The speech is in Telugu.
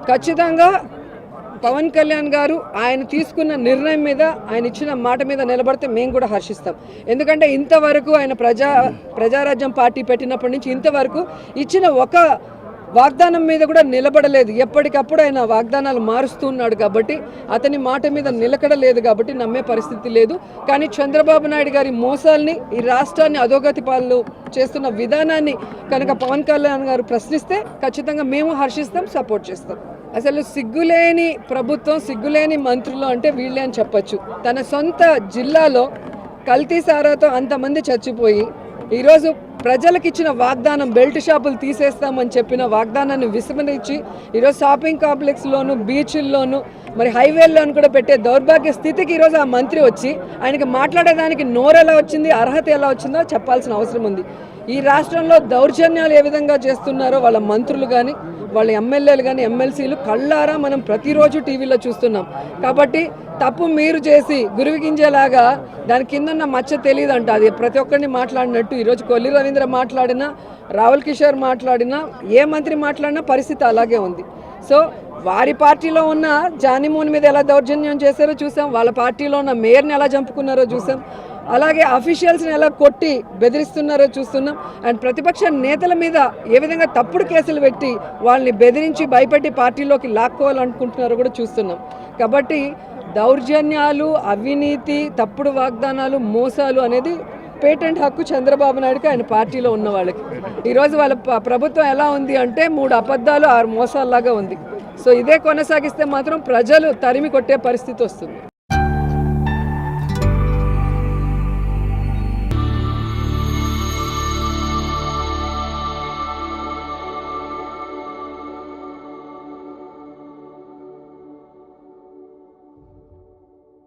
ఖచ్చితంగా పవన్ కళ్యాణ్ గారు ఆయన తీసుకున్న నిర్ణయం మీద, ఆయన ఇచ్చిన మాట మీద నిలబడితే మేము కూడా హర్షిస్తాం. ఎందుకంటే ఇంతవరకు ఆయన ప్రజారాజ్యం పార్టీ పెట్టినప్పటి నుంచి ఇంతవరకు ఇచ్చిన ఒక వాగ్దానం మీద కూడా నిలబడలేదు. ఎప్పటికప్పుడు ఆయన వాగ్దానాలు మారుస్తున్నాడు కాబట్టి అతని మాట మీద నిలకడలేదు కాబట్టి నమ్మే పరిస్థితి లేదు. కానీ చంద్రబాబు నాయుడు గారి మోసాల్ని, ఈ రాష్ట్రాన్ని అధోగతి పాలు చేస్తున్న విధానాన్ని కనుక పవన్ కళ్యాణ్ గారు ప్రశ్నిస్తే ఖచ్చితంగా మేము హర్షిస్తాం, సపోర్ట్ చేస్తాం. అసలు సిగ్గులేని ప్రభుత్వం, సిగ్గులేని మంత్రులు అంటే వీళ్ళే అని చెప్పచ్చు. తన సొంత జిల్లాలో కల్తీ సారాతో అంతమంది చచ్చిపోయి ఈరోజు ప్రజలకు ఇచ్చిన వాగ్దానం, బెల్ట్ షాపులు తీసేస్తామని చెప్పిన వాగ్దానాన్ని విస్మరించి ఈరోజు షాపింగ్ కాంప్లెక్స్లోను, బీచ్ల్లోను, మరి హైవేల్లోను కూడా పెట్టే దౌర్భాగ్య స్థితికి ఈరోజు ఆ మంత్రి వచ్చి ఆయనకి మాట్లాడేదానికి నోరు ఎలా వచ్చింది, అర్హత ఎలా వచ్చిందో చెప్పాల్సిన అవసరం ఉంది. ఈ రాష్ట్రంలో దౌర్జన్యాలు ఏ విధంగా చేస్తున్నారో వాళ్ళ మంత్రులు కానీ, వాళ్ళ ఎమ్మెల్యేలు కానీ, ఎమ్మెల్సీలు కళ్ళారా మనం ప్రతిరోజు టీవీలో చూస్తున్నాం. కాబట్టి తప్పు మీరు చేసి గురువిగించేలాగా దాని కిందన్న మచ్చ తెలియదంట. అది ప్రతి ఒక్కరిని మాట్లాడినట్టు ఈరోజు కొల్లి రవీంద్ర మాట్లాడినా, రావుల్ కిషోర్ మాట్లాడినా, ఏ మంత్రి మాట్లాడినా పరిస్థితి అలాగే ఉంది. సో వారి పార్టీలో ఉన్న జానిమూన్ మీద ఎలా దౌర్జన్యం చేశారో చూసాం, వాళ్ళ పార్టీలో ఉన్న మేయర్ని ఎలా చంపుకున్నారో చూసాం, అలాగే అఫీషియల్స్ని ఎలా కొట్టి బెదిరిస్తున్నారో చూస్తున్నాం. అండ్ ప్రతిపక్ష నేతల మీద ఏ విధంగా తప్పుడు కేసులు పెట్టి వాళ్ళని బెదిరించి భయపెట్టి పార్టీలోకి లాక్కోవాలనుకుంటున్నారో కూడా చూస్తున్నాం. కాబట్టి దౌర్జన్యాలు, అవినీతి, తప్పుడు వాగ్దానాలు, మోసాలు అనేది పేటెంట్ హక్కు చంద్రబాబు నాయుడుకి, ఆయన పార్టీలో ఉన్న వాళ్ళకి. ఈరోజు వాళ్ళ ప్రభుత్వం ఎలా ఉంది అంటే 3 అబద్ధాలు 6 మోసాల్లాగా ఉంది. సో ఇదే కొనసాగిస్తే మాత్రం ప్రజలు తరిమి కొట్టే పరిస్థితి వస్తుంది.